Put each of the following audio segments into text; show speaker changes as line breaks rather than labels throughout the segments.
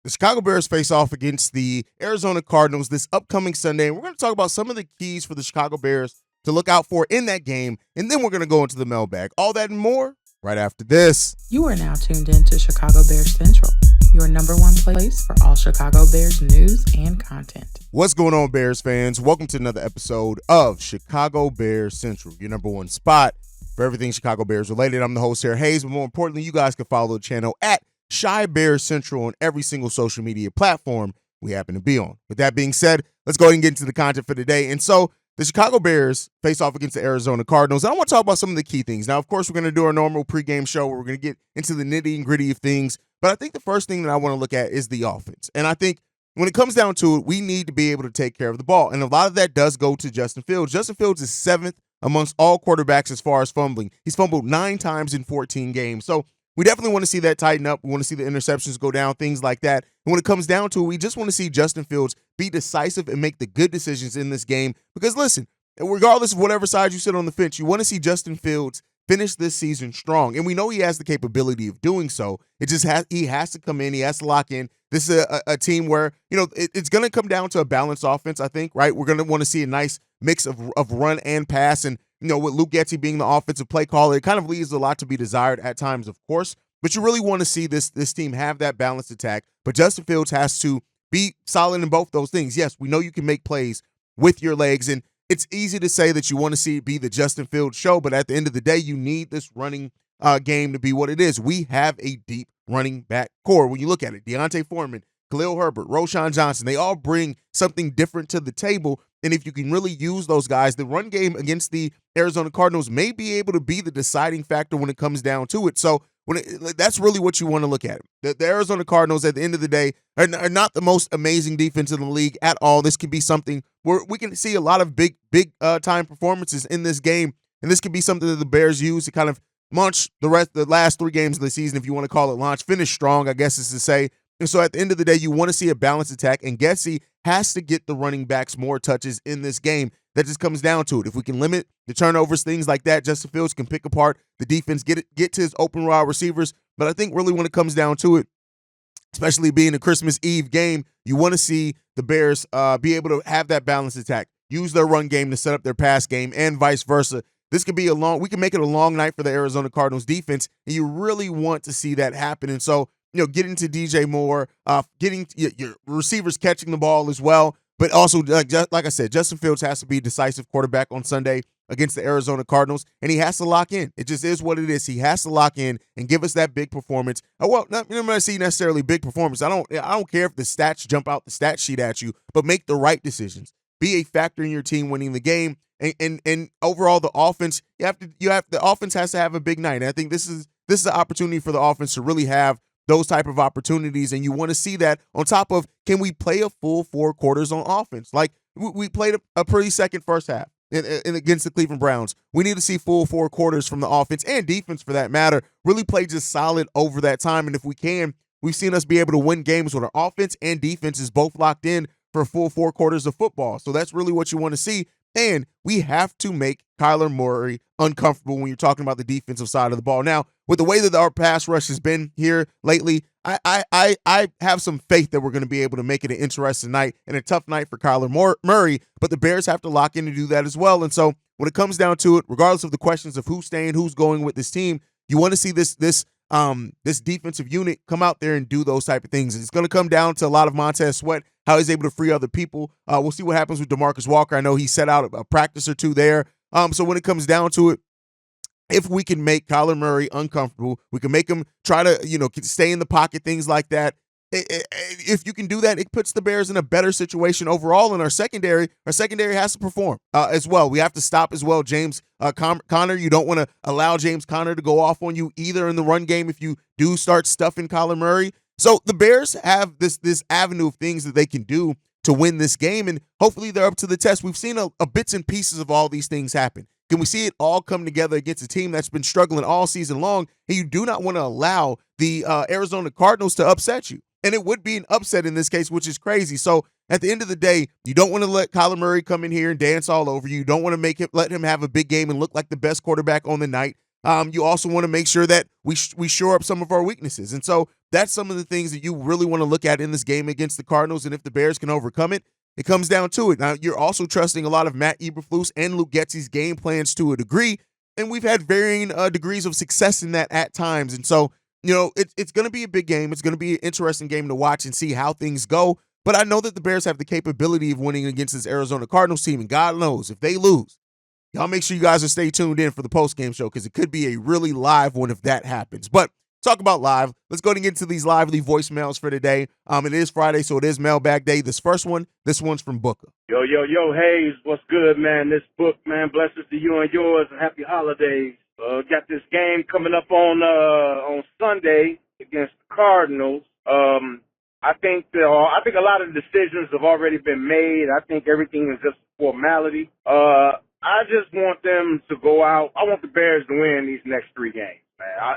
The Chicago Bears face off against the Arizona Cardinals this upcoming Sunday. And we're going to talk about some of the keys for the Chicago Bears to look out for in that game. And then we're going to go into the mailbag. All that and more right after this.
You are now tuned in to Chicago Bears Central, your number one place for all Chicago Bears news and content.
What's going on, Bears fans? Welcome to another episode of Chicago Bears Central, your number one spot for everything Chicago Bears related. I'm the host here, Hayes, but more importantly, you guys can follow the channel at Chi Bears Central on every single social media platform we happen to be on. With that being said, let's go ahead and get into the content for today. And so the Chicago Bears face off against the Arizona Cardinals. And I want to talk about some of the key things. Now, of course, we're going to do our normal pregame show where we're going to get into the nitty and gritty of things. But I think the first thing that I want to look at is the offense. And I think when it comes down to it, we need to be able to take care of the ball. And a lot of that does go to Justin Fields. Justin Fields is seventh amongst all quarterbacks as far as fumbling. He's fumbled 9 times in 14 games. So we definitely want to see that tighten up. We want to see the interceptions go down, things like that. And when it comes down to it, we just want to see Justin Fields be decisive and make the good decisions in this game. Because listen, regardless of whatever side you sit on the fence, you want to see Justin Fields finish this season strong. And we know he has the capability of doing so. It just he has to come in. He has to lock in. This is a team where, it's going to come down to a balanced offense, I think, right? We're going to want to see a nice mix of run and pass. And, with Luke Getsy being the offensive play caller, it kind of leaves a lot to be desired at times, of course. But you really want to see this team have that balanced attack. But Justin Fields has to be solid in both those things. Yes, we know you can make plays with your legs. And it's easy to say that you want to see it be the Justin Fields show. But at the end of the day, you need this running game to be what it is. We have a deep running back core. When you look at it, Deontay Foreman, Khalil Herbert, Roschon Johnson, they all bring something different to the table. And if you can really use those guys, the run game against the Arizona Cardinals may be able to be the deciding factor when it comes down to it. So that's really what you want to look at. The Arizona Cardinals, at the end of the day, are not the most amazing defense in the league at all. This could be something where we can see a lot of big time performances in this game. And this could be something that the Bears use to kind of launch the last 3 games of the season, if you want to call it launch, finish strong, I guess is to say. And so at the end of the day, you want to see a balanced attack, and Getsy has to get the running backs more touches in this game. That just comes down to it. If we can limit the turnovers, things like that, Justin Fields can pick apart the defense, get to his open wide receivers. But I think really when it comes down to it, especially being a Christmas Eve game, you want to see the Bears be able to have that balanced attack, use their run game to set up their pass game, and vice versa. This could be we can make it a long night for the Arizona Cardinals defense, and you really want to see that happen. And so, getting to DJ Moore, getting your receivers catching the ball as well. But also, like I said, Justin Fields has to be a decisive quarterback on Sunday against the Arizona Cardinals, and he has to lock in. It just is what it is. He has to lock in and give us that big performance. Well, not going to see necessarily big performance. I don't care if the stats jump out the stat sheet at you, but make the right decisions. Be a factor in your team winning the game, and overall the offense. The offense has to have a big night. And I think this is an opportunity for the offense to really have those type of opportunities, and you want to see that on top of, can we play a full 4 quarters on offense? Like we played a pretty second first half in against the Cleveland Browns. We need to see full 4 quarters from the offense and defense for that matter, really play just solid over that time. And if we can, we've seen us be able to win games with our offense and defense is both locked in for a full 4 quarters of football. So that's really what you want to see. And we have to make Kyler Murray uncomfortable when you're talking about the defensive side of the ball. Now, with the way that our pass rush has been here lately, I have some faith that we're going to be able to make it an interesting night and a tough night for Kyler Murray, but the Bears have to lock in to do that as well. And so when it comes down to it, regardless of the questions of who's staying, who's going with this team, you want to see this defensive unit come out there and do those type of things. It's going to come down to a lot of Montez Sweat, how he's able to free other people. We'll see what happens with DeMarcus Walker. I know he set out a practice or 2 there. So when it comes down to it, if we can make Kyler Murray uncomfortable, we can make him try to, stay in the pocket, things like that. If you can do that, it puts the Bears in a better situation overall in our secondary. Our secondary has to perform as well. We have to stop as well James Conner. You don't want to allow James Conner to go off on you either in the run game if you do start stuffing Kyler Murray. So the Bears have this avenue of things that they can do to win this game, and hopefully they're up to the test. We've seen a bits and pieces of all these things happen. Can we see it all come together against a team that's been struggling all season long, and you do not want to allow the Arizona Cardinals to upset you? And it would be an upset in this case, which is crazy. So at the end of the day, you don't want to let Kyler Murray come in here and dance all over you. You don't want to let him have a big game and look like the best quarterback on the night. You also want to make sure that we shore up some of our weaknesses. And so that's some of the things that you really want to look at in this game against the Cardinals. And if the Bears can overcome it, it comes down to it. Now, you're also trusting a lot of Matt Eberflus and Luke Getsy's game plans to a degree, and we've had varying degrees of success in that at times. And so, it's going to be a big game. It's going to be an interesting game to watch and see how things go. But I know that the Bears have the capability of winning against this Arizona Cardinals team, and God knows if they lose, y'all make sure you guys are stay tuned in for the post-game show because it could be a really live one if that happens. But talk about live. Let's go and get into these lively voicemails for today. It is Friday, so it is Mailbag Day. This one's from Booker.
Yo, Hayes, what's good, man? This book, man, blessings to you and yours, and happy holidays. Got this game coming up on Sunday against the Cardinals. I think a lot of the decisions have already been made. I think everything is just formality. I just want them to go out. I want the Bears to win these next 3 games.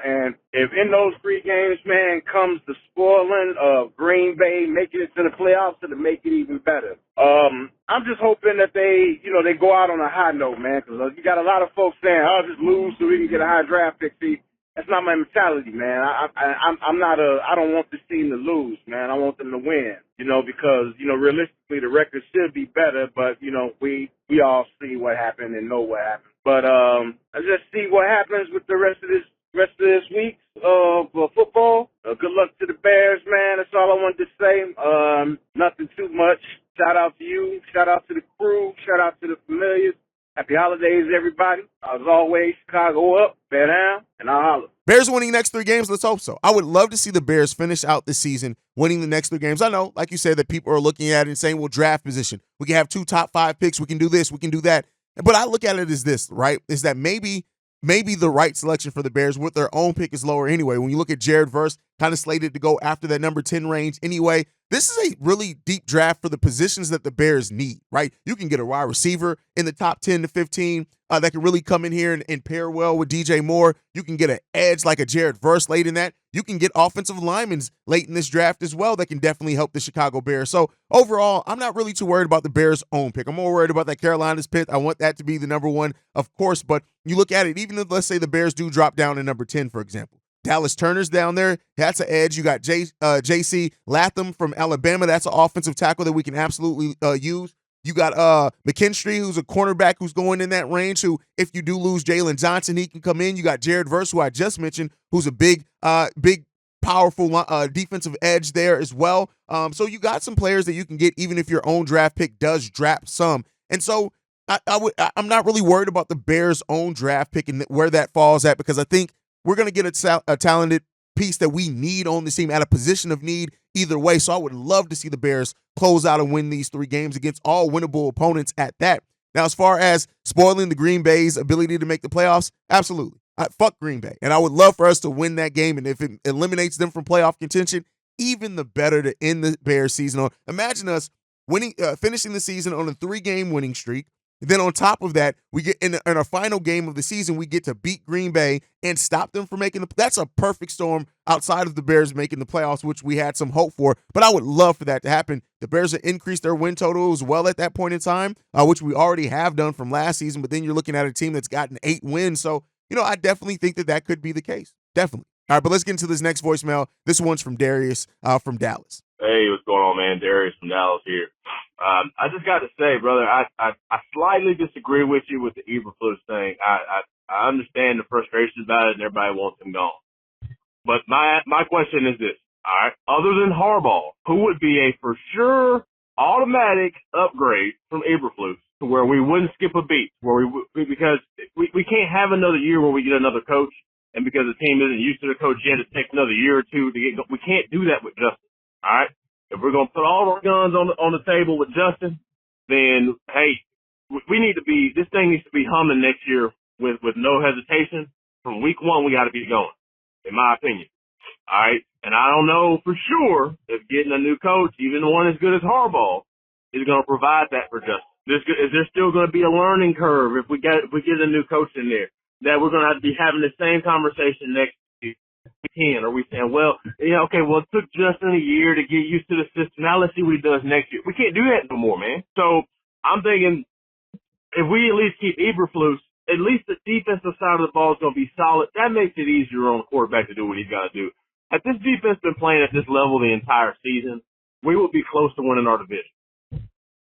And if in those 3 games, man, comes the spoiling of Green Bay making it to the playoffs, it'll make it even better. I'm just hoping that they go out on a high note, man, because you got a lot of folks saying, "Oh, just lose so we can get a high draft pick." See, that's not my mentality, man. I don't want this team to lose, man. I want them to win, because realistically the record should be better, but we all see what happened and know what happened. But I just see what happens with the rest of this week of football. Good luck to the Bears, man. That's all I wanted to say. Nothing too much. Shout out to you. Shout out to the crew. Shout out to the familiars. Happy holidays, everybody. As always, Chicago up, bear down, and I'll holler.
Bears winning next 3 games. Let's hope so. I would love to see the Bears finish out the season winning the next 3 games. I know, like you said, that people are looking at it and saying, well, draft position. We can have 2 top 5 picks. We can do this. We can do that. But I look at it as this, right, is that maybe the right selection for the Bears with their own pick is lower anyway. When you look at Jared Verse, kind of slated to go after that number 10 range anyway, this is a really deep draft for the positions that the Bears need, right? You can get a wide receiver in the top 10 to 15 that can really come in here and pair well with DJ Moore. You can get an edge like a Jared Verse late in that. You can get offensive linemen late in this draft as well that can definitely help the Chicago Bears. So overall, I'm not really too worried about the Bears' own pick. I'm more worried about that Carolina's pick. I want that to be the number 1, of course, but you look at it, even if, let's say, the Bears do drop down to number 10, for example. Dallas Turner's down there. That's an edge. You got J.C. Latham from Alabama. That's an offensive tackle that we can absolutely use. You got McKinstry, who's a cornerback who's going in that range, who, if you do lose Jalen Johnson, he can come in. You got Jared Verse, who I just mentioned, who's a big, powerful defensive edge there as well. So you got some players that you can get even if your own draft pick does drop some. And so I'm not really worried about the Bears' own draft pick and where that falls at, because I think we're going to get a talented piece that we need on the team at a position of need either way. So I would love to see the Bears close out and win these 3 games against all winnable opponents at that. Now, as far as spoiling the Green Bay's ability to make the playoffs, absolutely. Fuck Green Bay. And I would love for us to win that game. And if it eliminates them from playoff contention, even the better to end the Bears season on. Imagine us finishing the season on a 3-game winning streak. Then on top of that, we get in our final game of the season, we get to beat Green Bay and stop them from making that's a perfect storm outside of the Bears making the playoffs, which we had some hope for. But I would love for that to happen. The Bears have increased their win total as well at that point in time, which we already have done from last season. But then you're looking at a team that's gotten 8 wins. So, I definitely think that could be the case. Definitely. All right, but let's get into this next voicemail. This one's from Darius from Dallas.
Hey, what's going on, man? Darius from Dallas here. I just got to say, brother, I slightly disagree with you with the Eberflus thing. I understand the frustration about it and everybody wants him gone. But my question is this, all right? Other than Harbaugh, who would be a for sure automatic upgrade from Eberflus to where we wouldn't skip a beat, because we can't have another year where we get another coach, and because the team isn't used to the coach yet, it takes another year or 2 to get. We can't do that with Justin. All right. If we're gonna put all our guns on the table with Justin, then hey, this thing needs to be humming next year with no hesitation. From week 1, we got to be going, in my opinion. All right. And I don't know for sure if getting a new coach, even one as good as Harbaugh, is going to provide that for Justin. Is there still going to be a learning curve if we get a new coach in there that we're going to have to be having the same conversation next year? Or we saying, it took Justin a year to get used to the system. Now let's see what he does next year. We can't do that no more, man. So I'm thinking if we at least keep Eberflus, at least the defensive side of the ball is going to be solid. That makes it easier on the quarterback to do what he's got to do. Had this defense been playing at this level the entire season, we would be close to winning our division.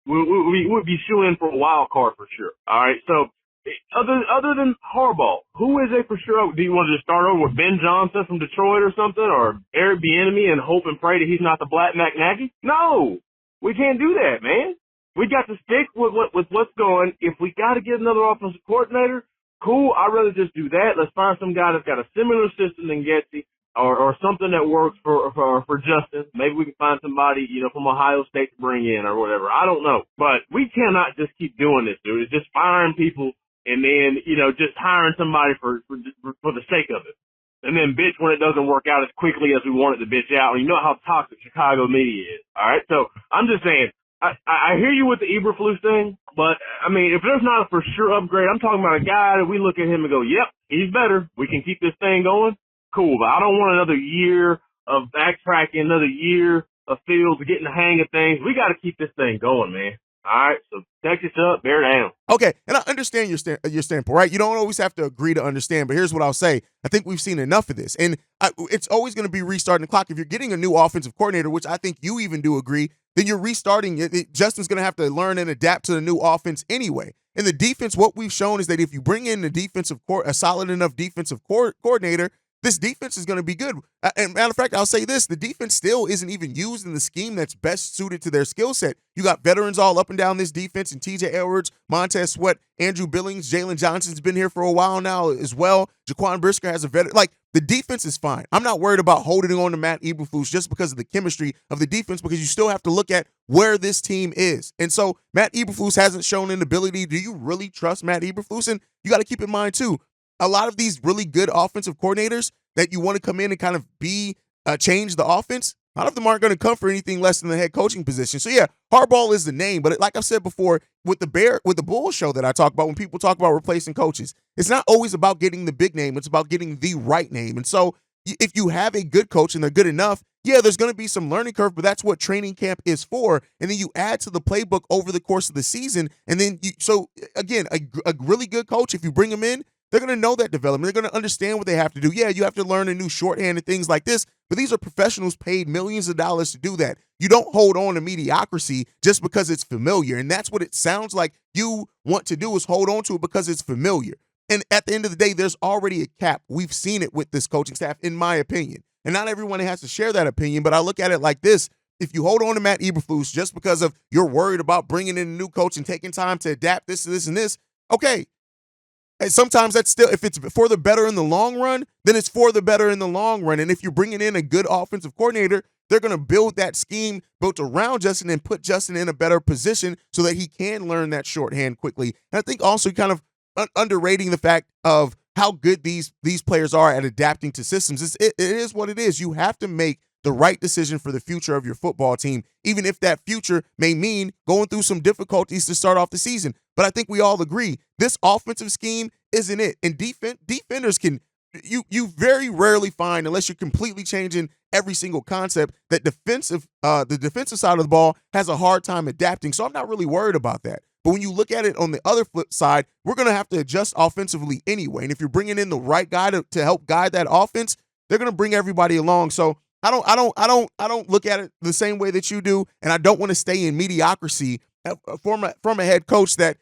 We would be shooing for a wild card for sure. All right. So other than Harbaugh, who is a for sure? Do you want to just start over with Ben Johnson from Detroit or something, or Eric Bieniemy and hope and pray that he's not the Black Mac Nagy? No, we can't do that, man. We got to stick with what's going. If we got to get another offensive coordinator, cool. I'd rather just do that. Let's find some guy that's got a similar system than Getsy. Or something that works for Justin. Maybe we can find somebody, from Ohio State to bring in or whatever. I don't know. But we cannot just keep doing this, dude. It's just firing people and then, just hiring somebody for the sake of it. And then bitch when it doesn't work out as quickly as we want it to bitch out. And you know how toxic Chicago media is. All right. So I'm just saying, I hear you with the Eberflus thing, but I mean, if there's not a for sure upgrade, I'm talking about a guy that we look at him and go, yep, he's better. We can keep this thing going. Cool, but I don't want another year of backtracking, another year of Fields getting the hang of things. We got to keep this thing going, man. All right, so Texas up, bear down.
Okay, and I understand your standpoint, right? You don't always have to agree to understand, but here's what I'll say. I think we've seen enough of this, and it's always going to be restarting the clock. If you're getting a new offensive coordinator, which I think you even do agree, then you're restarting it. Justin's going to have to learn and adapt to the new offense anyway. And the defense, what we've shown is that if you bring in a solid enough defensive coordinator, this defense is going to be good. And matter of fact, I'll say this, the defense still isn't even used in the scheme that's best suited to their skill set. You got veterans all up and down this defense, and TJ Edwards, Montez Sweat, Andrew Billings, Jalen Johnson's been here for a while now as well. Jaquan Brisker has a veteran. Like, the defense is fine. I'm not worried about holding on to Matt Eberflus just because of the chemistry of the defense, because you still have to look at where this team is. And so Matt Eberflus hasn't shown an ability. Do you really trust Matt Eberflus? And you got to keep in mind, too, a lot of these really good offensive coordinators that you want to come in and kind of change the offense, a lot of them aren't going to come for anything less than the head coaching position. So yeah, Harbaugh is the name, but like I've said before, with the Bull show that I talk about, when people talk about replacing coaches, it's not always about getting the big name. It's about getting the right name. And so if you have a good coach and they're good enough, yeah, there's going to be some learning curve, but that's what training camp is for. And then you add to the playbook over the course of the season. And then again, a really good coach, if you bring them in, they're going to know that development. They're going to understand what they have to do. Yeah, you have to learn a new shorthand and things like this, but these are professionals paid millions of dollars to do that. You don't hold on to mediocrity just because it's familiar, and that's what it sounds like you want to do, is hold on to it because it's familiar. And at the end of the day, there's already a cap. We've seen it with this coaching staff, in my opinion. And not everyone has to share that opinion, but I look at it like this. If you hold on to Matt Eberflus just because of you're worried about bringing in a new coach and taking time to adapt this, and this, okay. And sometimes that's still, if it's for the better in the long run, then it's for the better in the long run. And if you're bringing in a good offensive coordinator, they're going to build that scheme built around Justin and put Justin in a better position so that he can learn that shorthand quickly. And I think also kind of underrating the fact of how good these players are at adapting to systems. It is what it is. You have to make the right decision for the future of your football team, even if that future may mean going through some difficulties to start off the season. But I think we all agree this offensive scheme isn't it. And defenders can, you very rarely find, unless you're completely changing every single concept, that the defensive side of the ball has a hard time adapting. So I'm not really worried about that. But when you look at it on the other flip side, we're going to have to adjust offensively anyway. And if you're bringing in the right guy to help guide that offense, they're going to bring everybody along. So I don't look at it the same way that you do, and I don't want to stay in mediocrity from a head coach that,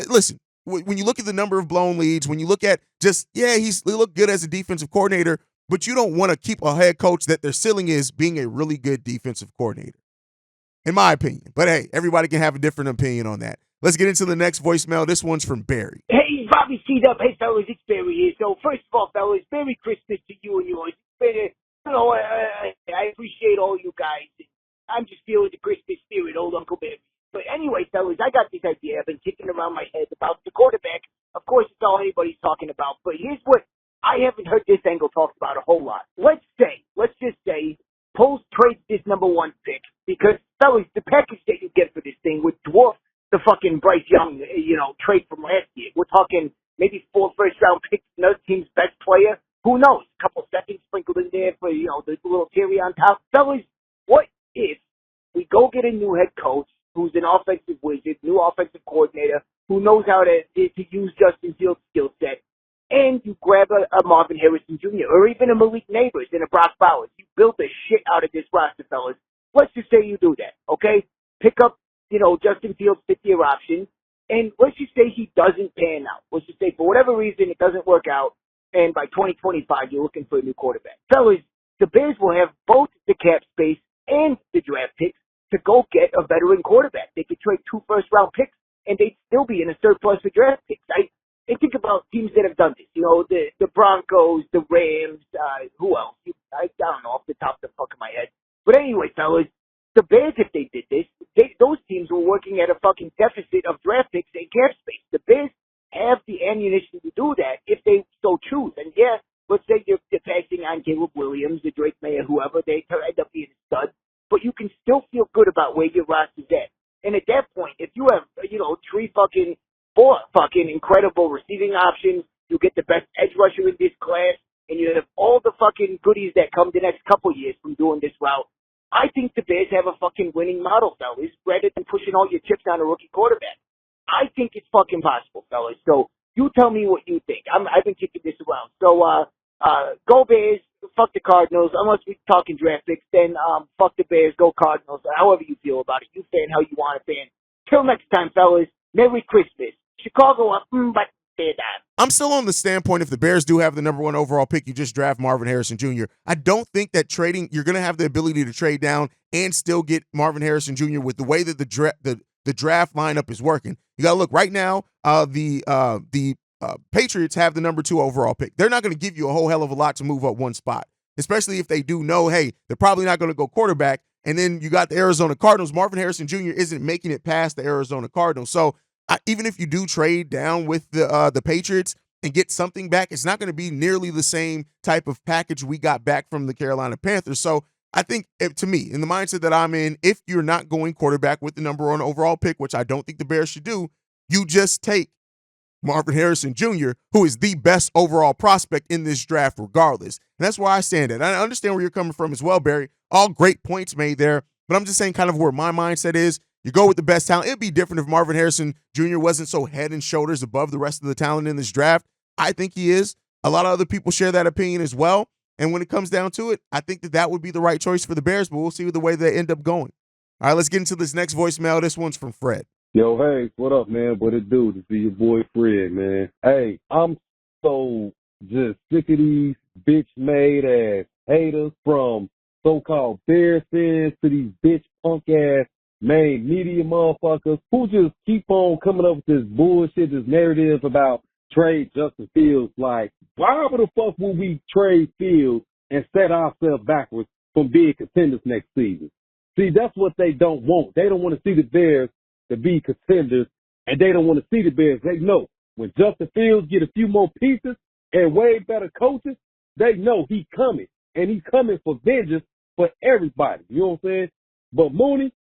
listen, when you look at the number of blown leads, when you look at just, yeah, he looked good as a defensive coordinator, but you don't want to keep a head coach that their ceiling is being a really good defensive coordinator, in my opinion. But hey, everybody can have a different opinion on that. Let's get into the next voicemail. This one's from Barry.
Hey, Bobby C-Dub. Hey, fellas, it's Barry here. So first of all, fellas, Merry Christmas to you and yours. I appreciate all you guys. I'm just feeling the Christmas spirit, old Uncle Barry. But anyway, fellas, I got this idea I've been kicking around my head about the quarterback. Of course, it's all anybody's talking about. But here's what I haven't heard this angle talked about a whole lot. Let's just say, Poles trades this number one pick. Because, fellas, the package that you get for this thing would dwarf the fucking Bryce Young, trade from last year. We're talking maybe 4 first-round picks, another team's best player. Who knows? A couple seconds sprinkled in there for, the little cherry on top. Fellas, what if we go get a new head coach who's an offensive wizard, new offensive coordinator, who knows how to use Justin Fields' skill set, and you grab a Marvin Harrison Jr. or even a Malik Neighbors and a Brock Bowers. You build the shit out of this roster, fellas. Let's just say you do that, okay? Pick up, Justin Fields' fifth-year option, and let's just say he doesn't pan out. Let's just say for whatever reason it doesn't work out, and by 2025 you're looking for a new quarterback. Fellas, the Bears will have both the cap space and the draft picks to go get a veteran quarterback. They could trade 2 first-round picks, and they'd still be in a surplus for draft picks. I think about teams that have done this. The Broncos, the Rams, who else? I don't know off the top of the fuck of my head. But anyway, fellas, the Bears, if they did this, those teams were working at a fucking deficit of draft picks and cap space. The Bears have the ammunition to do that if they so choose. And yeah, let's say they're passing on Caleb Williams, or Drake May, or whoever, they end up being a stud. But you can still feel good about where your roster's at. And at that point, if you have, 4 fucking incredible receiving options, you get the best edge rusher in this class, and you have all the fucking goodies that come the next couple years from doing this route. I think the Bears have a fucking winning model, fellas, rather than pushing all your chips on a rookie quarterback. I think it's fucking possible, fellas. So you tell me what you think. I've been kicking this around. So, go Bears, fuck the Cardinals. Unless we're talking draft picks, then fuck the Bears, go Cardinals. However you feel about it. You fan how you want to fan. Till next time, fellas. Merry Christmas. Chicago up, but they're down.
I'm still on the standpoint if the Bears do have the number 1 overall pick, you just draft Marvin Harrison Jr. I don't think that you're going to have the ability to trade down and still get Marvin Harrison Jr. with the way that the draft lineup is working. You got to look right now. The Patriots have the number 2 overall pick. They're not going to give you a whole hell of a lot to move up one spot, especially if they do know, hey, they're probably not going to go quarterback. And then you got the Arizona Cardinals. Marvin Harrison Jr. isn't making it past the Arizona Cardinals. So even if you do trade down with the Patriots and get something back, it's not going to be nearly the same type of package we got back from the Carolina Panthers. So I think, to me, in the mindset that I'm in, if you're not going quarterback with the number 1 overall pick, which I don't think the Bears should do, you just take Marvin Harrison Jr., who is the best overall prospect in this draft regardless. And that's where I stand at. I understand where you're coming from as well, Barry. All great points made there, but I'm just saying kind of where my mindset is. You go with the best talent. It'd be different if Marvin Harrison Jr. wasn't so head and shoulders above the rest of the talent in this draft. I think he is. A lot of other people share that opinion as well. And when it comes down to it, I think that would be the right choice for the Bears, but we'll see the way they end up going. All right, let's get into this next voicemail. This one's from Fred.
Yo, hey, what up, man? What it do? This is your boy Fred, man. Hey, I'm so just sick of these bitch-made ass haters, from so-called Bears fans to these bitch punk-ass main media motherfuckers who just keep on coming up with this bullshit, this narrative about trade Justin Fields. Like, why the fuck would we trade Fields and set ourselves backwards from being contenders next season? See, that's what they don't want. They don't want to see the Bears to be contenders, and they don't want to see the Bears. They know when Justin Fields get a few more pieces and way better coaches, they know he's coming, and he's coming for vengeance for everybody. You know what I'm saying? But Mooney,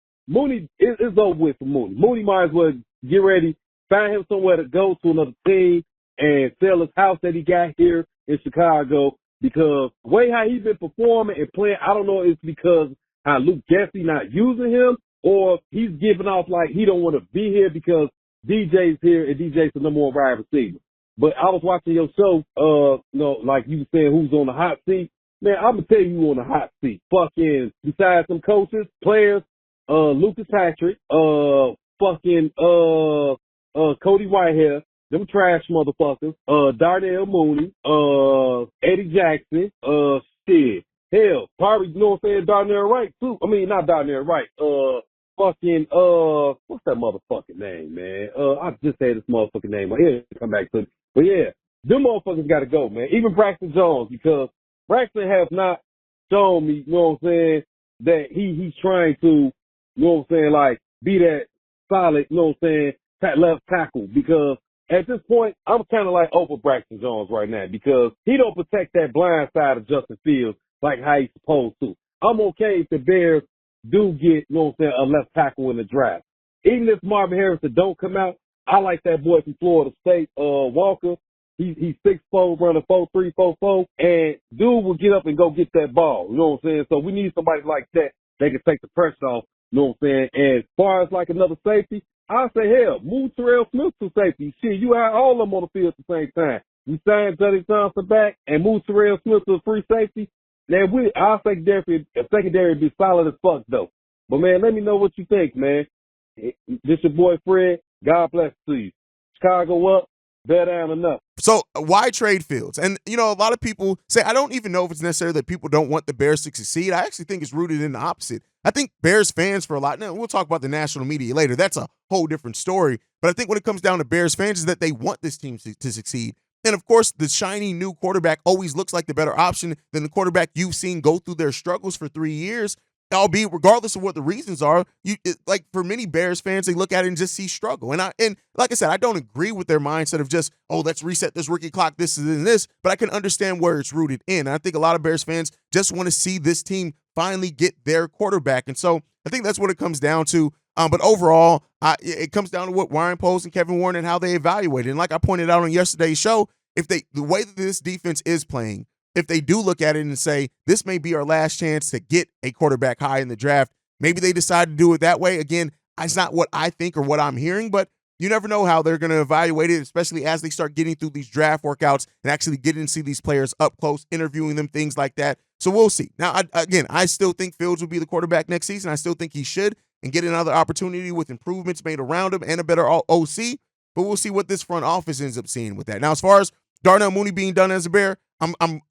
it's over with for Mooney. Mooney might as well get ready, find him somewhere to go to another team and sell his house that he got here in Chicago, because the way how he's been performing and playing, I don't know if it's because how Luke Gessie not using him, or he's giving off like he don't want to be here because DJ's here and DJ's the number 1 wide receiver. But I was watching your show, like you were saying who's on the hot seat. Man, I'm going to tell you who on the hot seat. Fucking, besides some coaches, players, Lucas Patrick, Cody Whitehair, them trash motherfuckers, Darnell Mooney, Eddie Jackson, shit. Hell, probably, you know what I'm saying, Darnell Wright, too. I mean, not Darnell Wright, what's that motherfucking name, man? I just said this motherfucking name. He'll come back to it. But yeah, them motherfuckers gotta go, man. Even Braxton Jones, because Braxton has not shown me, you know what I'm saying, that he's trying to, you know what I'm saying, like, be that solid, you know what I'm saying, left tackle, because at this point, I'm kind of like over Braxton Jones right now, because he don't protect that blind side of Justin Fields like how he's supposed to. I'm okay if the Bears do get, you know what I'm saying, a left tackle in the draft. Even if Marvin Harrison don't come out, I like that boy from Florida State, Walker. He's 6'4", running 4.3, 4.4, and dude will get up and go get that ball. You know what I'm saying? So we need somebody like that can take the pressure off. You know what I'm saying? And as far as like another safety, I say hell, move Terrell Smith to safety. Shit, you had all of them on the field at the same time. You signed Juddy Johnson back and moved Terrell Smith to a free safety. Now, our secondary be solid as fuck, though. But, man, let me know what you think, man. This your boy Fred. God bless you. Chicago up, bear down enough.
So why trade Fields? And, a lot of people say, I don't even know if it's necessary that people don't want the Bears to succeed. I actually think it's rooted in the opposite. I think Bears fans for a lot, now we'll talk about the national media later. That's a whole different story. But I think when it comes down to Bears fans is that they want this team to succeed. And, of course, the shiny new quarterback always looks like the better option than the quarterback you've seen go through their struggles for 3 years. Albeit, regardless of what the reasons are, like for many Bears fans, they look at it and just see struggle. And like I said, I don't agree with their mindset of just, let's reset this rookie clock, this and this. But I can understand where it's rooted in. And I think a lot of Bears fans just want to see this team finally get their quarterback. And so I think that's what it comes down to. But overall, it comes down to what Ryan Poles and Kevin Warren and how they evaluate it. And like I pointed out on yesterday's show, the way that this defense is playing, if they do look at it and say, this may be our last chance to get a quarterback high in the draft, maybe they decide to do it that way. Again, it's not what I think or what I'm hearing, but you never know how they're going to evaluate it, especially as they start getting through these draft workouts and actually getting to see these players up close, interviewing them, things like that. So we'll see. Now, I still think Fields will be the quarterback next season. I still think he should and get another opportunity with improvements made around him and a better OC, but we'll see what this front office ends up seeing with that. Now, as far as Darnell Mooney being done as a Bear,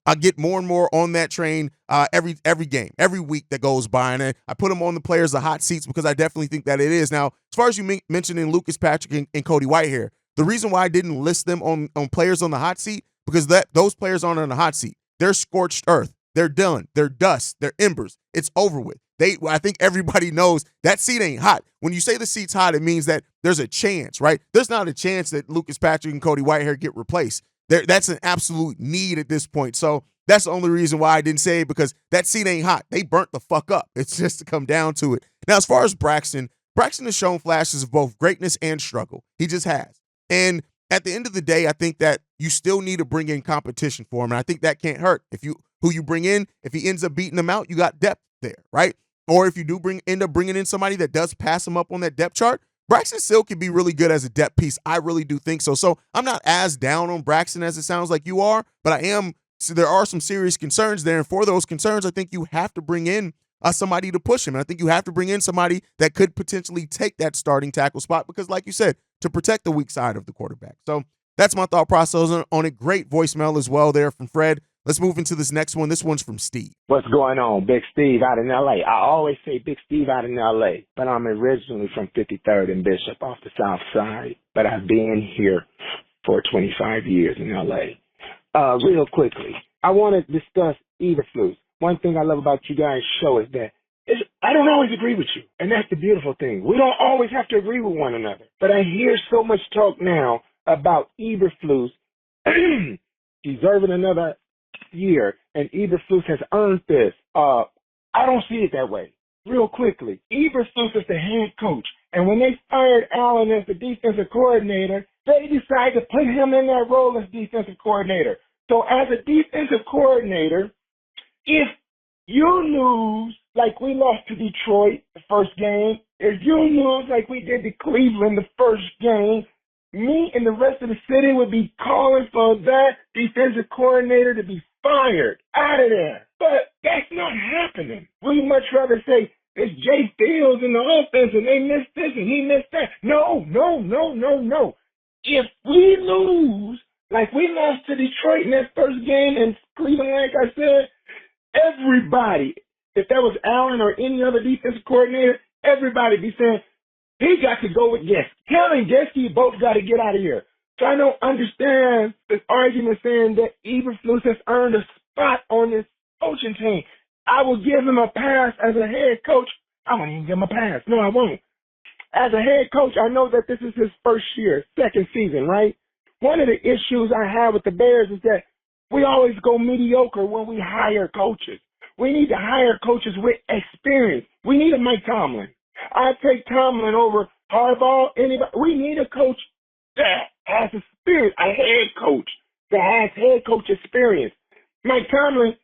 I get more and more on that train every game, every week that goes by, and I put them on the players, the hot seats, because I definitely think that it is. Now, as far as you mentioning Lucas Patrick and Cody Whitehair, the reason why I didn't list them on players on the hot seat, because those players aren't on the hot seat. They're scorched earth. They're done. They're dust. They're embers. It's over with. I think everybody knows that seat ain't hot. When you say the seat's hot, it means that there's a chance, right? There's not a chance that Lucas Patrick and Cody Whitehair get replaced. That's an absolute need at this point. So that's the only reason why I didn't say it, because that seat ain't hot. They burnt the fuck up. It's just to come down to it. Now, as far as Braxton has shown flashes of both greatness and struggle. He just has. And at the end of the day, I think that you still need to bring in competition for him. And I think that can't hurt. Who you bring in, if he ends up beating them out, you got depth there, right? Or if you do end up bringing in somebody that does pass him up on that depth chart, Braxton still can be really good as a depth piece. I really do think so. So I'm not as down on Braxton as it sounds like you are, but I am. So there are some serious concerns there. And for those concerns, I think you have to bring in somebody to push him. And I think you have to bring in somebody that could potentially take that starting tackle spot because, like you said, to protect the weak side of the quarterback. So that's my thought process on it. Great voicemail as well there from Fred. Let's move into this next one. This one's from Steve.
What's going on? Big Steve out in L.A. I always say Big Steve out in L.A., but I'm originally from 53rd and Bishop off the south side, but I've been here for 25 years in L.A. Real quickly, I want to discuss Eberflus. One thing I love about you guys' show is that I don't always agree with you, and that's the beautiful thing. We don't always have to agree with one another, but I hear so much talk now about Eberflus deserving another year, and Eberflus has earned this. I don't see it that way. Real quickly, Eberflus is the head coach, and when they fired Allen as the defensive coordinator, they decided to put him in that role as defensive coordinator. So as a defensive coordinator, if you lose like we lost to Detroit the first game, if you lose like we did to Cleveland the first game, me and the rest of the city would be calling for that defensive coordinator to be fired out of there. But that's not happening. We'd much rather say it's Jay Fields in the offense and they missed this and he missed that. No. If we lose like we lost to Detroit in that first game and Cleveland, like I said, everybody, if that was Allen or any other defensive coordinator, everybody be saying, he got to go with Geske. Him and Geske both got to get out of here. So I don't understand this argument saying that Eberflus has earned a spot on this coaching team. I will give him a pass as a head coach. I won't even give him a pass. No, I won't. As a head coach, I know that this is his first year, second season, right? One of the issues I have with the Bears is that we always go mediocre when we hire coaches. We need to hire coaches with experience. We need a Mike Tomlin. I take Tomlin over Harbaugh, anybody. We need a coach that has experience, a head coach that has head coach experience. Mike Tomlin,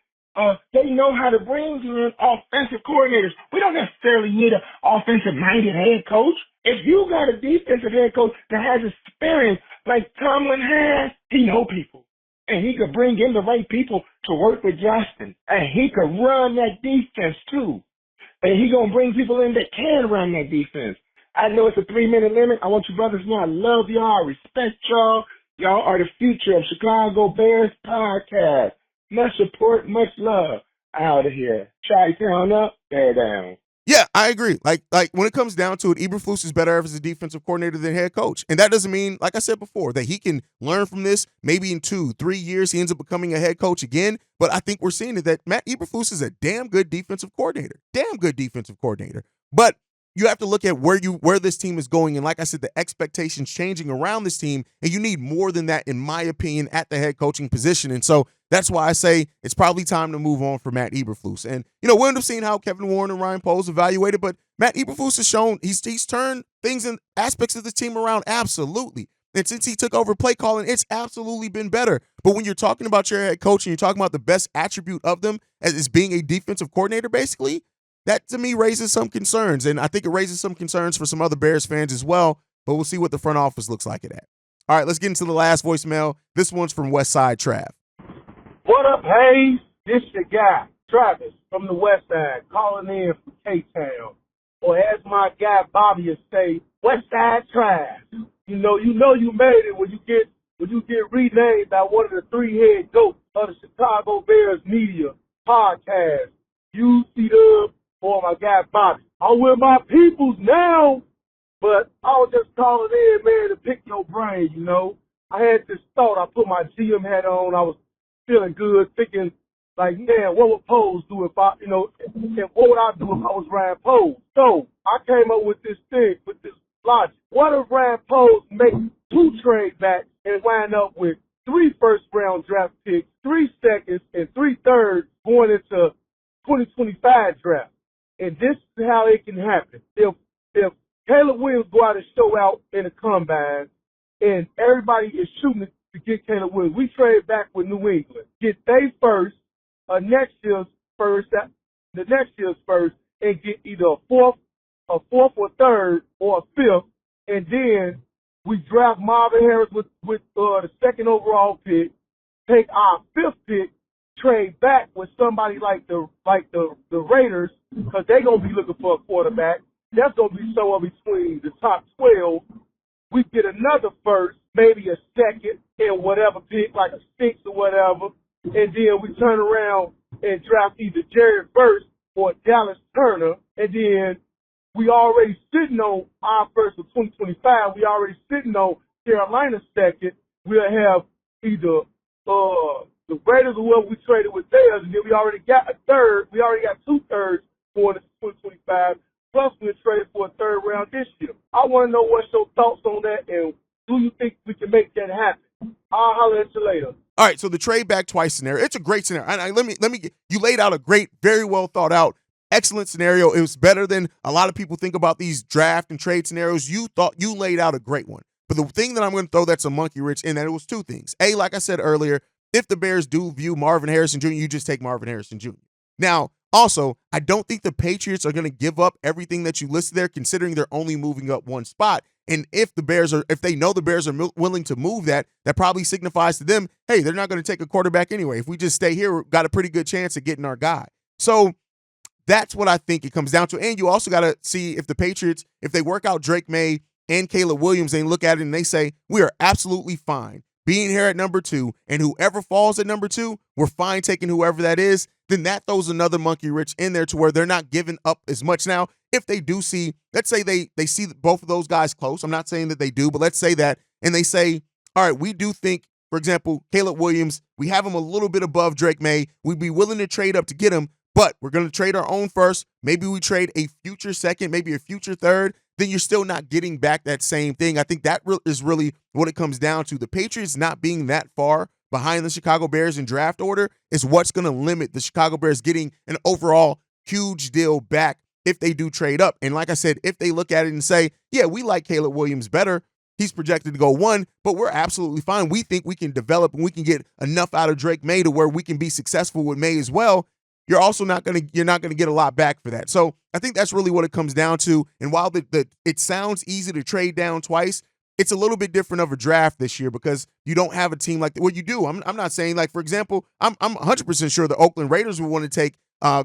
they know how to bring in offensive coordinators. We don't necessarily need an offensive-minded head coach. If you got a defensive head coach that has experience like Tomlin has, he know people. and he could bring in the right people to work with Justin, and he could run that defense too. And he gonna bring people in that can run that defense. I know it's a 3-minute limit. I want you brothers to know I love y'all, I respect y'all. Y'all are the future of Chicago Bears podcast. Much support, much love. Out of here. Chi-town up, bear down.
Yeah, I agree. Like when it comes down to it, Eberflus is better as a defensive coordinator than head coach. And that doesn't mean, like I said before, that he can learn from this. Maybe in 2-3 years, he ends up becoming a head coach again. But I think we're seeing it that Matt Eberflus is a damn good defensive coordinator. Damn good defensive coordinator. But you have to look at where this team is going. And like I said, the expectations changing around this team. And you need more than that, in my opinion, at the head coaching position. And so that's why I say it's probably time to move on for Matt Eberflus. And, we'll end up seeing how Kevin Warren and Ryan Poles evaluated, but Matt Eberflus has shown he's turned things and aspects of the team around, absolutely. And since he took over play calling, it's absolutely been better. But when you're talking about your head coach and you're talking about the best attribute of them as being a defensive coordinator, basically, that to me raises some concerns. And I think it raises some concerns for some other Bears fans as well, but we'll see what the front office looks like at that. All right, let's get into the last voicemail. This one's from West Side Trav.
What up, Hayes? This your guy, Travis, from the West Side, calling in from K-Town. Or as my guy Bobby would say, West Side Trav. You know you made it when you get renamed by one of the 3 head goats of the Chicago Bears media podcast. You see the or my guy Bobby. I'm with my peoples now, but I was just calling in, man, to pick your brain, I had this thought. I put my GM hat on. I was feeling good, thinking, like, man, what would Poles do if I, and what would I do if I was Ryan Poles? So I came up with this logic. What if Ryan Poles make 2 trade backs and wind up with 3 first-round draft picks, 3 seconds, and 3 thirds going into 2025 draft? And this is how it can happen. If Caleb Williams go out and show out in the combine, and everybody is shooting to get Caleb Williams, we trade back with New England, get they first, next year's first, the next year's first, and get either a fourth or third, or a 5th, and then we draft Marvin Harris with the 2nd overall pick, take our 5th pick, trade back with somebody like the Raiders, because they're gonna be looking for a quarterback. That's gonna be somewhere between the top 12. We get another first, maybe a 2nd, and whatever pick, like a 6th or whatever, and then we turn around and draft either Jared Verse or Dallas Turner, and then we already sitting on our first of 2025. We already sitting on Carolina's 2nd. We'll have either the Raiders or whoever we traded with theirs, and then we already got a 3rd. We already got 2 thirds going into 2025. Plus, we're traded for a 3rd round this year. I want to know what's your thoughts on that, and do you think we can make that happen? I'll holler at you later.
All right, so the trade back twice scenario, it's a great scenario. You laid out a great, very well thought out, excellent scenario. It was better than a lot of people think about these draft and trade scenarios. You laid out a great one. But the thing that I'm going to throw that's a monkey wrench in that, it was 2 things. A, like I said earlier, if the Bears do view Marvin Harrison Jr., you just take Marvin Harrison Jr. Now, also, I don't think the Patriots are going to give up everything that you listed there, considering they're only moving up 1 spot. And if they know the Bears are willing to move that probably signifies to them, hey, they're not going to take a quarterback anyway. If we just stay here, we've got a pretty good chance of getting our guy. So that's what I think it comes down to. And you also got to see if the Patriots, if they work out Drake May and Caleb Williams, they look at it and they say, we are absolutely fine being here at number 2, and whoever falls at number 2, we're fine taking whoever that is, then that throws another monkey wrench in there to where they're not giving up as much. Now, if they do see, let's say they see both of those guys close, I'm not saying that they do, but let's say that, and they say, all right, we do think, for example, Caleb Williams, we have him a little bit above Drake May, we'd be willing to trade up to get him, but we're going to trade our own first, maybe we trade a future 2nd, maybe a future 3rd, then you're still not getting back that same thing. I think that is really what it comes down to. The Patriots not being that far behind the Chicago Bears in draft order is what's going to limit the Chicago Bears getting an overall huge deal back if they do trade up. And like I said, if they look at it and say, yeah, we like Caleb Williams better, he's projected to go 1, but we're absolutely fine. We think we can develop and we can get enough out of Drake May to where we can be successful with May as well. You're also not going to get a lot back for that. So I think that's really what it comes down to. And while it sounds easy to trade down twice, it's a little bit different of a draft this year because you don't have a team like what you do. I'm not saying, like, for example, I'm 100% sure the Oakland Raiders would want to take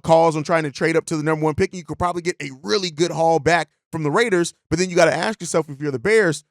calls on trying to trade up to the number 1 pick, and you could probably get a really good haul back from the Raiders. But then you got to ask yourself, if you're the Bears,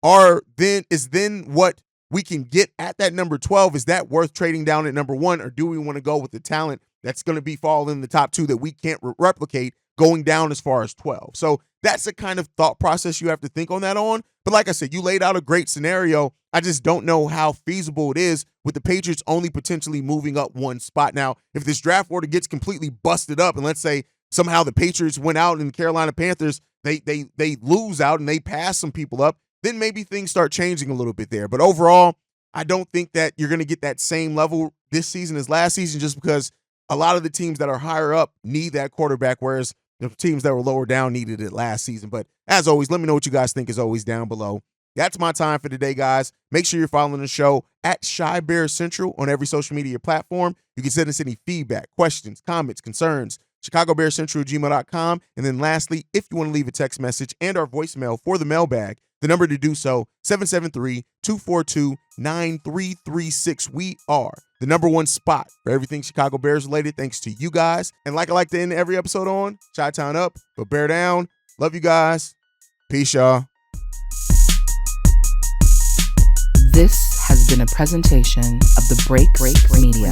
is what we can get at that number 12, is that worth trading down at number 1, or do we want to go with the talent that's going to be falling in the top 2 that we can't replicate going down as far as 12? So that's the kind of thought process you have to think on that on. But like I said, you laid out a great scenario. I just don't know how feasible it is with the Patriots only potentially moving up 1 spot. Now, if this draft order gets completely busted up, and let's say somehow the Patriots went out and the Carolina Panthers, they lose out and they pass some people up, then maybe things start changing a little bit there. But overall, I don't think that you're going to get that same level this season as last season, just because a lot of the teams that are higher up need that quarterback, whereas the teams that were lower down needed it last season. But as always, let me know what you guys think is always down below. That's my time for today, guys. Make sure you're following the show at Shy Bear Central on every social media platform. You can send us any feedback, questions, comments, concerns, ChicagoBearsCentral@gmail.com. And then lastly, if you want to leave a text message and our voicemail for the mailbag, the number to do so, 773-242-9336. We are the number 1 spot for everything Chicago Bears related, thanks to you guys. And like I like to end every episode on, Chi-Town up, but bear down. Love you guys. Peace, y'all.
This has been a presentation of the Break Media.